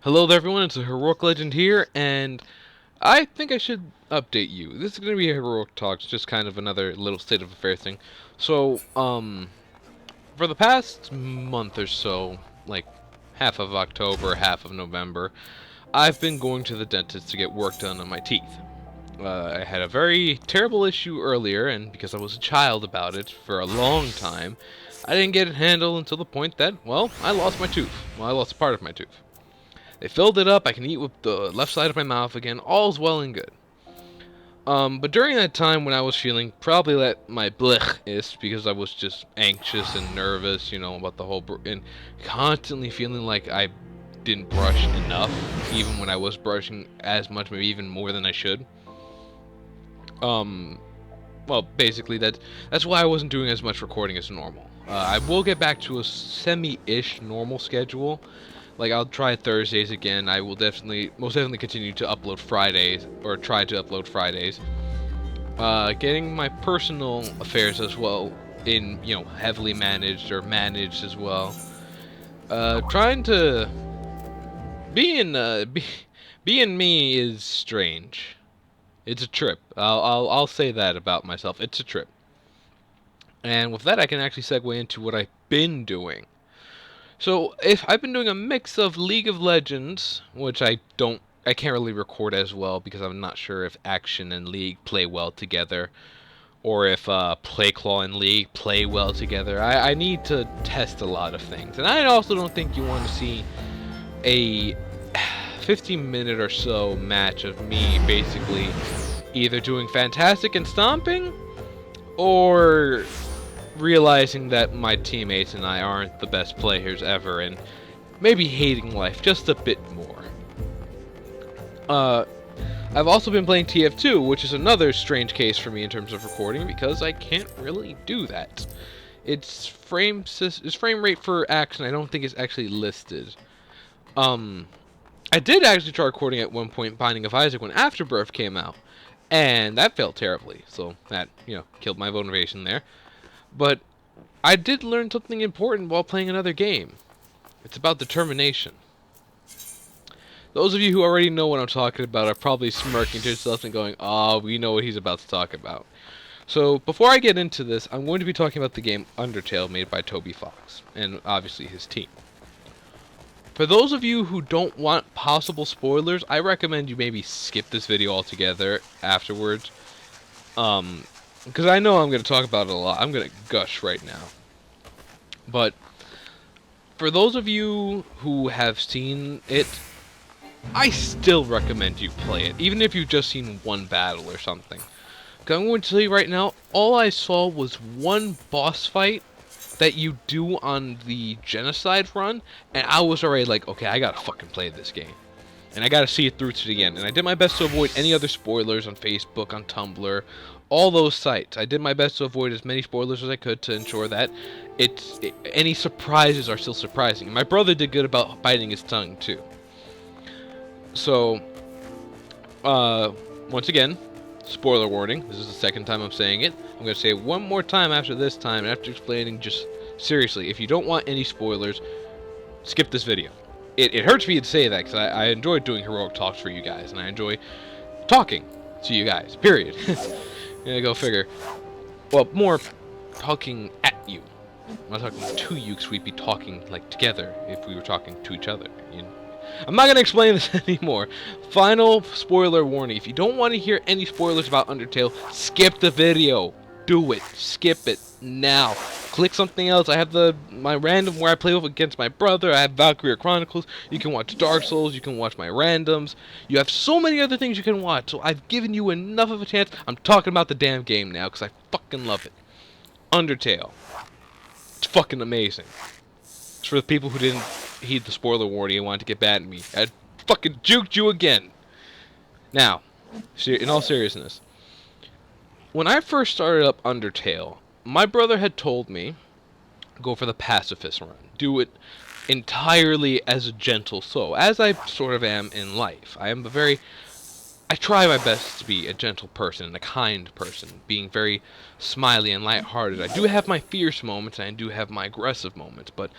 Hello there everyone, it's a HeroicLegend here, and I think I should update you. This is going to be a Heroic Talks, just kind of another little state of affairs thing. So, for the past month or so, like half of October, half of November, I've been going to the dentist to get work done on my teeth. I had a very terrible issue earlier, and because I was a child about it for a long time, I didn't get it handled until the point that, well, I lost my tooth. Well, I lost a part of my tooth. They filled it up, I can eat with the left side of my mouth again, all's well and good. But during that time when I was feeling probably that my blech is because I was just anxious and nervous, about the whole, and constantly feeling like I didn't brush enough, even when I was brushing as much, maybe even more than I should. Well, basically that's why I wasn't doing as much recording as normal. I will get back to a semi-ish normal schedule. Like, I'll try Thursdays again. I will most definitely continue to upload Fridays, or try to upload Fridays. Getting my personal affairs as well in, heavily managed or managed as well. Trying to being me is strange. It's a trip. I'll say that about myself. It's a trip. And with that, I can actually segue into what I've been doing. So, if I've been doing a mix of League of Legends, which I can't really record as well because I'm not sure if Action and League play well together, or if Playclaw and League play well together. I need to test a lot of things, and I also don't think you want to see a 15-minute or so match of me basically either doing fantastic and stomping, or realizing that my teammates and I aren't the best players ever, and maybe hating life just a bit more. I've also been playing TF2, which is another strange case for me in terms of recording, because I can't really do that. Its frame rate for Action, I don't think is actually listed. I did actually try recording at one point Binding of Isaac when Afterbirth came out, and that failed terribly, so that, killed my motivation there. But I did learn something important while playing another game. It's about determination. Those of you who already know what I'm talking about are probably smirking to yourself and going, "Oh, we know what he's about to talk about." So, before I get into this, I'm going to be talking about the game Undertale made by Toby Fox, and obviously his team. For those of you who don't want possible spoilers, I recommend you maybe skip this video altogether afterwards. Because I know I'm going to talk about it a lot. I'm going to gush right now. But for those of you who have seen it, I still recommend you play it, even if you've just seen one battle or something. Because I'm going to tell you right now, all I saw was one boss fight that you do on the Genocide run, and I was already like, okay, I gotta fucking play this game. And I gotta see it through to the end. And I did my best to avoid any other spoilers on Facebook, on Tumblr, all those sites. I did my best to avoid as many spoilers as I could to ensure that any surprises are still surprising. And my brother did good about biting his tongue, too. So, once again, spoiler warning. This is the second time I'm saying it. I'm going to say it one more time after this time, and after explaining, just seriously, if you don't want any spoilers, skip this video. It hurts me to say that, because I enjoy doing heroic talks for you guys, and I enjoy talking to you guys, period. Yeah, go figure. Well, more talking at you. I'm not talking to you, because we'd be talking, like, together if we were talking to each other, I'm not going to explain this anymore. Final spoiler warning. If you don't want to hear any spoilers about Undertale, skip the video. Do it. Skip it now. Click something else. I have my random where I play with against my brother. I have Valkyria Chronicles. You can watch Dark Souls. You can watch my randoms. You have so many other things you can watch. So I've given you enough of a chance. I'm talking about the damn game now because I fucking love it. Undertale. It's fucking amazing. It's for the people who didn't heed the spoiler warning and wanted to get bad at me. I fucking juked you again. Now, in all seriousness, when I first started up Undertale, my brother had told me, go for the pacifist run. Do it entirely as a gentle soul, as I sort of am in life. I try my best to be a gentle person and a kind person, being very smiley and lighthearted. I do have my fierce moments and I do have my aggressive moments, but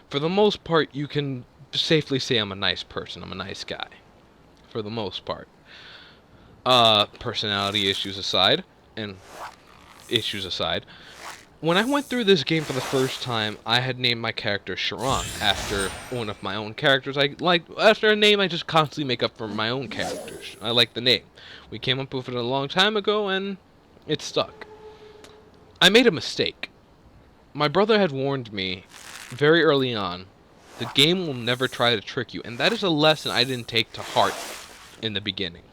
for the most part, you can safely say I'm a nice person. I'm a nice guy, for the most part. Personality and issues aside, when I went through this game for the first time, I had named my character Sharon after one of my own characters. After a name I just constantly make up for my own characters. I like the name. We came up with it a long time ago, and it stuck. I made a mistake. My brother had warned me very early on, the game will never try to trick you, and that is a lesson I didn't take to heart in the beginning.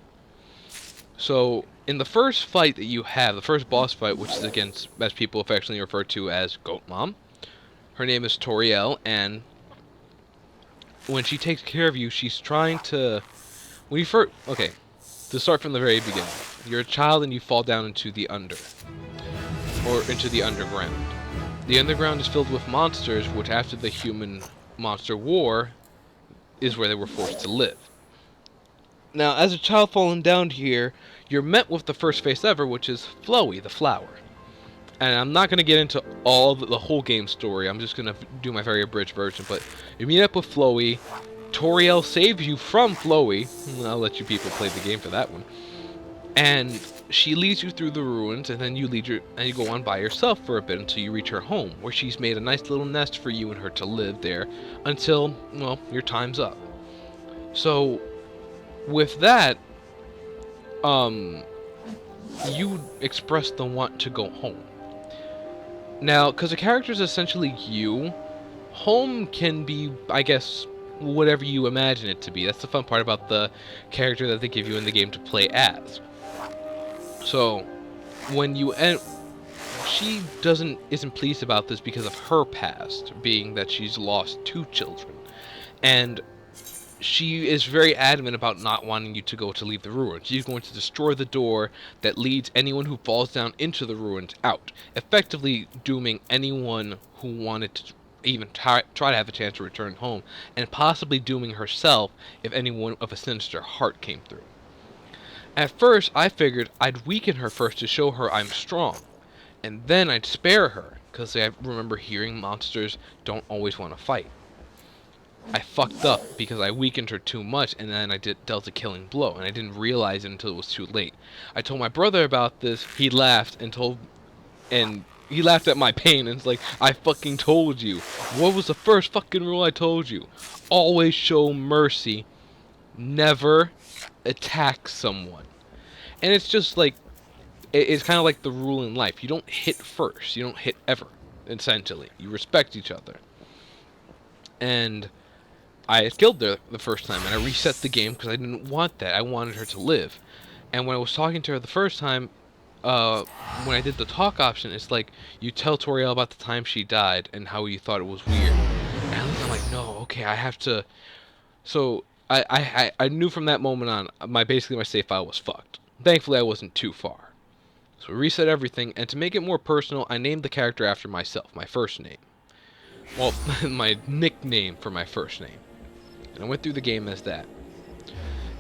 So, in the first fight that you have, the first boss fight, which is against, as people affectionately refer to as Goat Mom, her name is Toriel, and when she takes care of you, she's trying to... Okay, to start from the very beginning. You're a child and you fall down into the into the underground. The underground is filled with monsters, which after the human-monster war, is where they were forced to live. Now, as a child falling down here, you're met with the first face ever, which is Flowey, the flower. And I'm not going to get into all the whole game story, I'm just going to do my very abridged version, but you meet up with Flowey, Toriel saves you from Flowey, I'll let you people play the game for that one, and she leads you through the ruins, and then you go on by yourself for a bit until you reach her home, where she's made a nice little nest for you and her to live there until, well, your time's up. So, with that, you express the want to go home. Now, because the character is essentially you, home can be, I guess, whatever you imagine it to be. That's the fun part about the character that they give you in the game to play as. So, when you she isn't pleased about this because of her past, being that she's lost 2 children, and she is very adamant about not wanting you to leave the ruins. She's going to destroy the door that leads anyone who falls down into the ruins out, effectively dooming anyone who wanted to even try to have a chance to return home, and possibly dooming herself if anyone of a sinister heart came through. At first, I figured I'd weaken her first to show her I'm strong, and then I'd spare her, because I remember hearing monsters don't always want to fight. I fucked up because I weakened her too much, and then I dealt a killing blow, and I didn't realize it until it was too late. I told my brother about this, he laughed and he laughed at my pain, and it's like, I fucking told you. What was the first fucking rule I told you? Always show mercy, never attack someone. And it's just like, it's kind of like the rule in life. You don't hit first. You don't hit ever, essentially. You respect each other. And I had killed her the first time, and I reset the game because I didn't want that. I wanted her to live. And when I was talking to her the first time, when I did the talk option, it's like, you tell Toriel about the time she died and how you thought it was weird. And I'm like, no, okay, I have to... So, I knew from that moment on, basically my save file was fucked. Thankfully, I wasn't too far. So I reset everything, and to make it more personal, I named the character after myself, my first name. Well, my nickname for my first name. And I went through the game as that.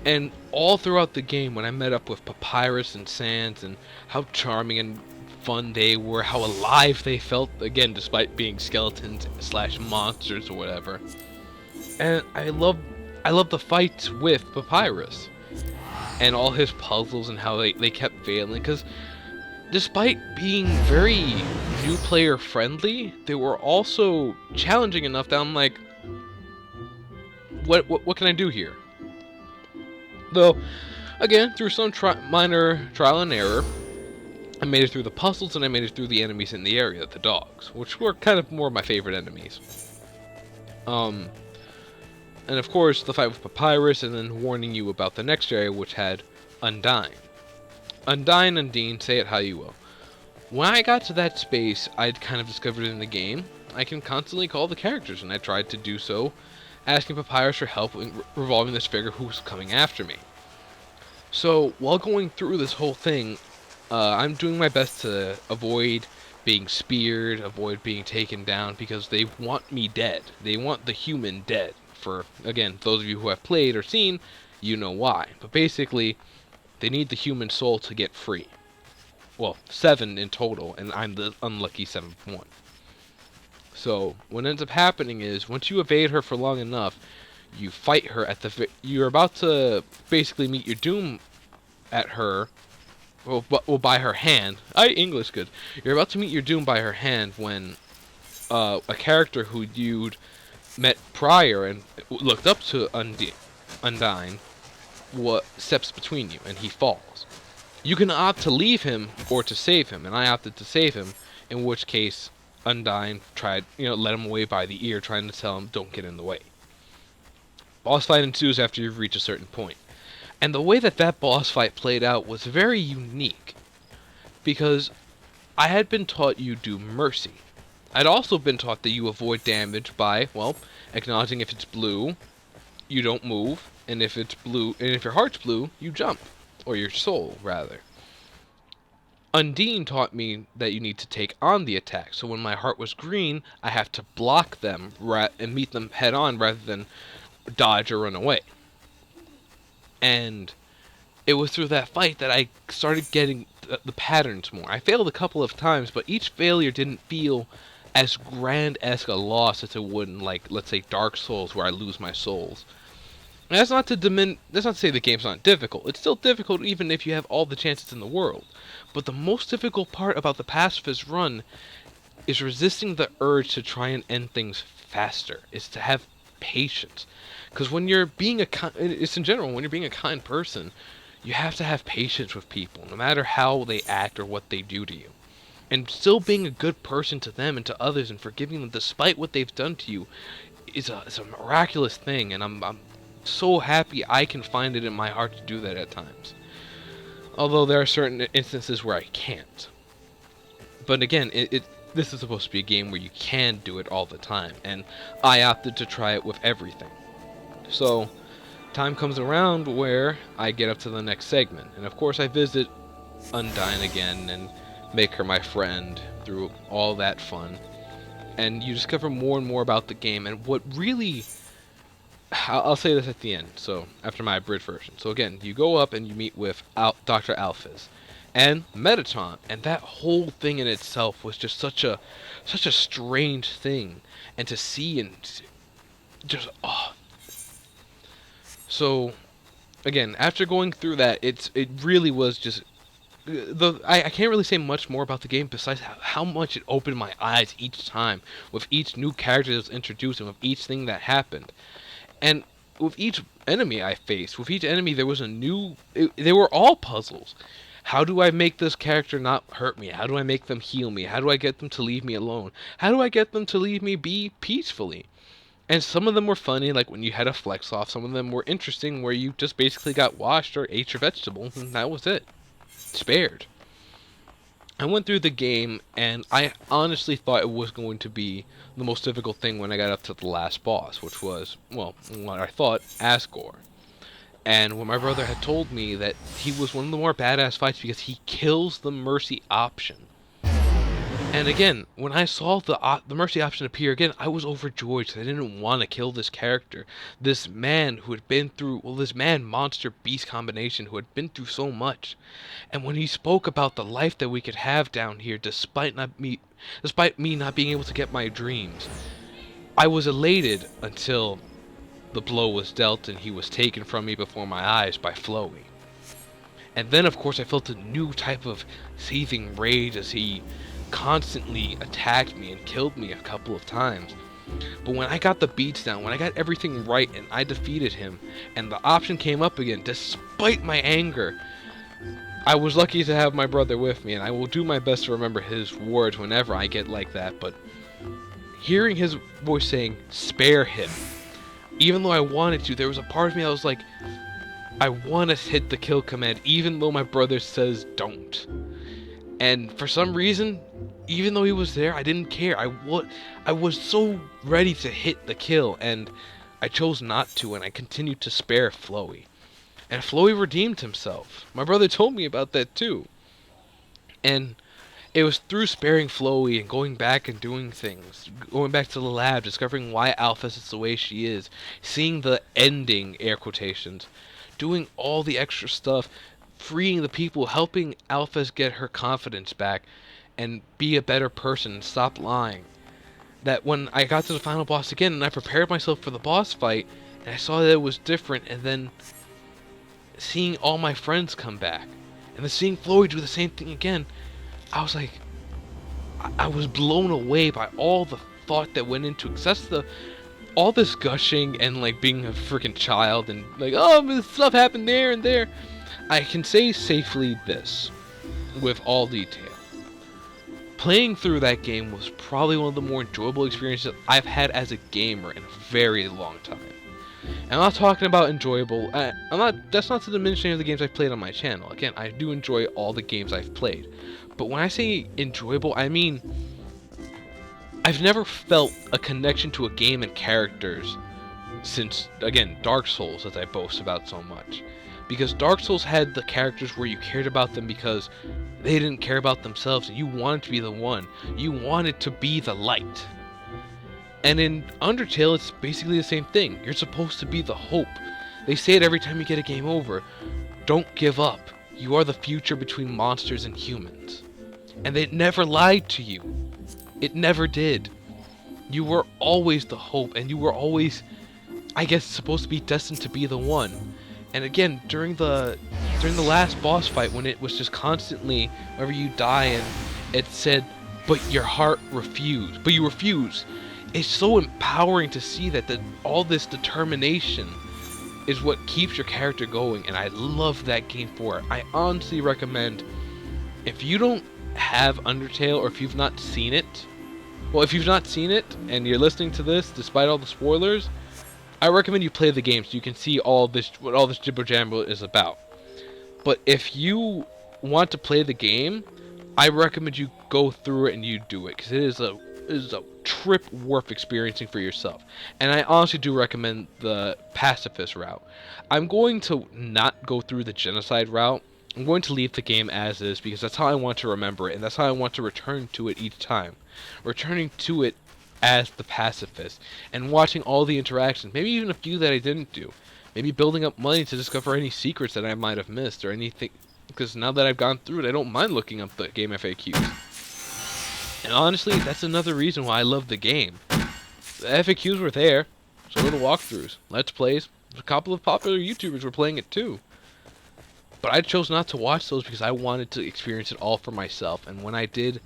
And all throughout the game, when I met up with Papyrus and Sans, and how charming and fun they were, how alive they felt, again, despite being skeletons / monsters or whatever. And I love the fights with Papyrus. And all his puzzles and how they kept failing, because despite being very new player friendly, they were also challenging enough that I'm like, what can I do here? Though, again, through some minor trial and error, I made it through the puzzles and I made it through the enemies in the area, the dogs, which were kind of more of my favorite enemies. And of course, the fight with Papyrus, and then warning you about the next area, which had Undyne. Undyne, Undine, say it how you will. When I got to that space, I'd kind of discovered in the game, I can constantly call the characters, and I tried to do so, asking Papyrus for help in revolving this figure who was coming after me. So, while going through this whole thing, I'm doing my best to avoid being speared, avoid being taken down, because they want me dead. They want the human dead. For, again, those of you who have played or seen, you know why. But basically, they need the human soul to get free. Well, 7 in total, and I'm the unlucky 7th one. So, what ends up happening is, once you evade her for long enough, You fight her at you're about to basically meet your doom at her, well, by her hand. English good. You're about to meet your doom by her hand when a character who you'd met prior and looked up to Undyne what steps between you, and he falls. You can opt to leave him or to save him, and I opted to save him, in which case Undyne tried, led him away by the ear, trying to tell him, don't get in the way. Boss fight ensues after you've reached a certain point. And the way that boss fight played out was very unique, because I had been taught you do mercy. I'd also been taught that you avoid damage by, well, acknowledging if it's blue, you don't move, and if it's blue, and if your heart's blue, you jump. Or your soul, rather. Undine taught me that you need to take on the attack, so when my heart was green, I have to block them and meet them head on rather than dodge or run away. And it was through that fight that I started getting the patterns more. I failed a couple of times, but each failure didn't feel as grand-esque a loss as it would in, like, let's say Dark Souls, where I lose my souls. And that's not to say the game's not difficult. It's still difficult even if you have all the chances in the world. But the most difficult part about the pacifist run is resisting the urge to try and end things faster. Is to have patience. Because when you're being it's in general, when you're being a kind person, you have to have patience with people, no matter how they act or what they do to you. And still being a good person to them and to others and forgiving them despite what they've done to you is a miraculous thing, and I'm so happy I can find it in my heart to do that at times. Although there are certain instances where I can't. But again, this is supposed to be a game where you can do it all the time, and I opted to try it with everything. So, time comes around where I get up to the next segment, and of course I visit Undyne again and make her my friend through all that fun. And you discover more and more about the game, and what really... I'll say this at the end, so after my abridged version. So again, you go up and you meet with Dr. Alphys and Mettaton, and that whole thing in itself was just such a strange thing, and to see and just So again, after going through that, it really was just I can't really say much more about the game besides how much it opened my eyes each time with each new character that was introduced and with each thing that happened. And with each enemy I faced, with each enemy there was a new... they were all puzzles. How do I make this character not hurt me? How do I make them heal me? How do I get them to leave me alone? How do I get them to leave me be peacefully? And some of them were funny, like when you had a flex off. Some of them were interesting, where you just basically got washed or ate your vegetables, and that was it. Spared. I went through the game, and I honestly thought it was going to be the most difficult thing when I got up to the last boss, which was, well, what I thought, Asgore. And when my brother had told me that he was one of the more badass fights because he kills the mercy option. And again, when I saw the mercy option appear again, I was overjoyed because I didn't want to kill this character. This man who had been through, well, this man-monster-beast combination who had been through so much. And when he spoke about the life that we could have down here, despite me not being able to get my dreams, I was elated until the blow was dealt and he was taken from me before my eyes by Flowey. And then, of course, I felt a new type of seething rage as he constantly attacked me and killed me a couple of times. But when I got the beats down, when I got everything right and I defeated him, and the option came up again, despite my anger, I was lucky to have my brother with me, and I will do my best to remember his words whenever I get like that. But hearing his voice saying, "Spare him," even though I wanted to, there was a part of me that was like, I want to hit the kill command, even though my brother says don't. And for some reason, even though he was there, I didn't care. I was so ready to hit the kill, and I chose not to, and I continued to spare Flowey. And Flowey redeemed himself. My brother told me about that too. And it was through sparing Flowey and going back and doing things, going back to the lab, discovering why Alphys is the way she is, seeing the ending, air quotations, doing all the extra stuff, freeing the people, helping Alphys get her confidence back and be a better person and stop lying. That when I got to the final boss again and I prepared myself for the boss fight, and I saw that it was different, and then seeing all my friends come back, and then seeing Floyd do the same thing again, I was like, I was blown away by all the thought that went into it. 'Cause that's all this gushing and like being a freaking child and like, oh, this stuff happened there and there. I can say safely this, with all detail. Playing through that game was probably one of the more enjoyable experiences I've had as a gamer in a very long time. And I'm not talking about enjoyable. That's not to diminish any of the games I've played on my channel. Again, I do enjoy all the games I've played. But when I say enjoyable, I mean I've never felt a connection to a game and characters since, again, Dark Souls, as I boast about so much. Because Dark Souls had the characters where you cared about them because they didn't care about themselves and you wanted to be the one. You wanted to be the light. And in Undertale, it's basically the same thing. You're supposed to be the hope. They say it every time you get a game over. Don't give up. You are the future between monsters and humans. And they never lied to you. It never did. You were always the hope, and you were always, I guess, supposed to be destined to be the one. And again, during the last boss fight, when it was just constantly, whenever you die, and it said, but your heart refused. But you refuse. It's so empowering to see that all this determination is what keeps your character going, and I love that game for it. I honestly recommend, if you don't have Undertale, or if you've not seen it, well, if you've not seen it and you're listening to this despite all the spoilers, I recommend you play the game so you can see what all this jibber jabber is about. But if you want to play the game, I recommend you go through it and you do it, because it is a trip worth experiencing for yourself. And I honestly do recommend the pacifist route. I'm going to not go through the genocide route. I'm going to leave the game as is, because that's how I want to remember it, and that's how I want to return to it each time. Returning to it as the pacifist, and watching all the interactions, maybe even a few that I didn't do. Maybe building up money to discover any secrets that I might have missed, or anything, because now that I've gone through it, I don't mind looking up the game FAQs. And honestly, that's another reason why I love the game. The FAQs were there, so were the walkthroughs, Let's Plays. A couple of popular YouTubers were playing it too. But I chose not to watch those because I wanted to experience it all for myself. And when I did,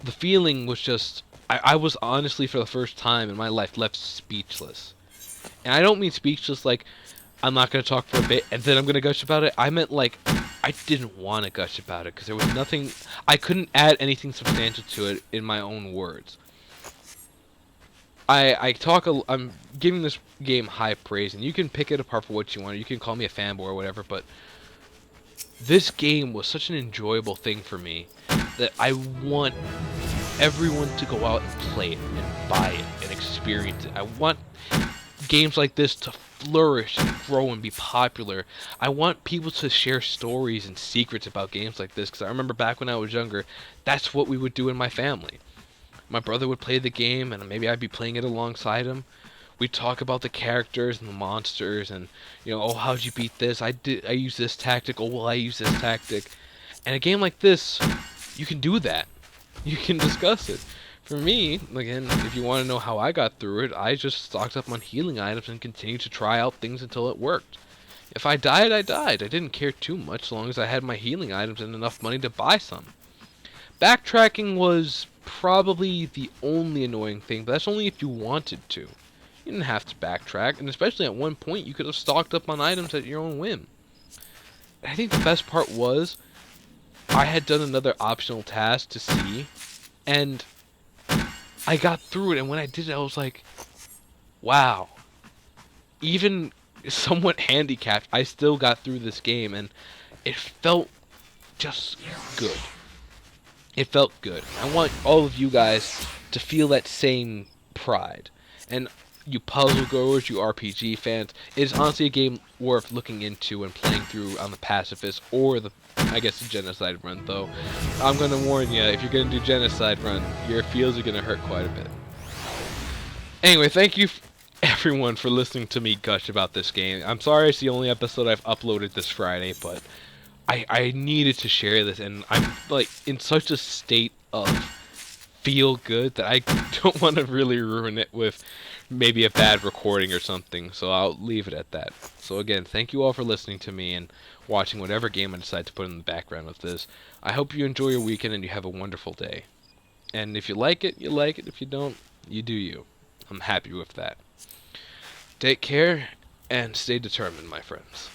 the feeling was just, I was honestly, for the first time in my life, left speechless. And I don't mean speechless like, I'm not going to talk for a bit and then I'm going to gush about it. I meant like, I didn't want to gush about it because there was nothing, I couldn't add anything substantial to it in my own words. I'm giving this game high praise, and you can pick it apart for what you want. You can call me a fanboy or whatever, but this game was such an enjoyable thing for me that I want everyone to go out and play it and buy it and experience it. I want games like this to flourish and grow and be popular. I want people to share stories and secrets about games like this, because I remember back when I was younger, that's what we would do in my family. My brother would play the game, and maybe I'd be playing it alongside him. We'd talk about the characters and the monsters, and, you know, oh, how'd you beat this? I use this tactic. Oh, well, I use this tactic. And a game like this, you can do that. You can discuss it. For me, again, if you want to know how I got through it, I just stocked up on healing items and continued to try out things until it worked. If I died, I died. I didn't care too much, as long as I had my healing items and enough money to buy some. Backtracking was probably the only annoying thing, but that's only if you wanted to. You didn't have to backtrack, and especially at one point, you could have stocked up on items at your own whim. I think the best part was, I had done another optional task to see, and I got through it, and when I did it, I was like, wow. Even somewhat handicapped, I still got through this game, and it felt just good. It felt good. I want all of you guys to feel that same pride. And you puzzle goers, you RPG fans, it is honestly a game worth looking into and playing through on the pacifist or the, I guess, the genocide run, though. I'm going to warn you, if you're going to do genocide run, your feels are going to hurt quite a bit. Anyway, thank you everyone for listening to me gush about this game. I'm sorry it's the only episode I've uploaded this Friday, but I needed to share this, and I'm like in such a state of feel good that I don't want to really ruin it with maybe a bad recording or something, so I'll leave it at that. So again, thank you all for listening to me and watching whatever game I decide to put in the background of this. I hope you enjoy your weekend and you have a wonderful day. And if you like it, you like it. If you don't, you do you. I'm happy with that. Take care and stay determined, my friends.